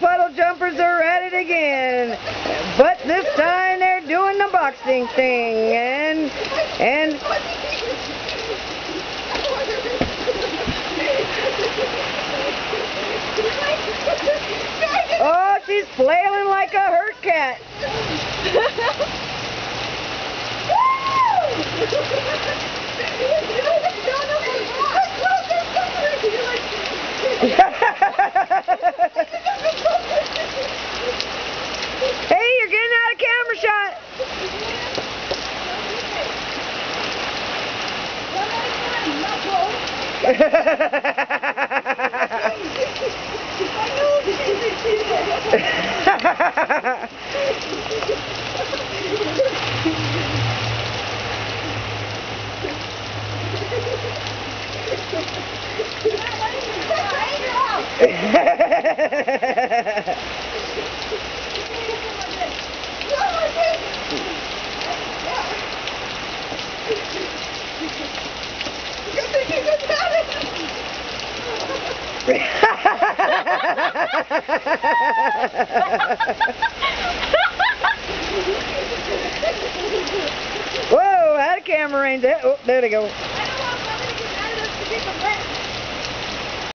puddle jumpers are at it again. But this time they're doing the boxing thing. And oh, she's flailing like a hurt cat. Hey, you're getting out of camera shot. Whoa, out of camera range. Oh, there they go. I don't want somebody to get mad at us to get the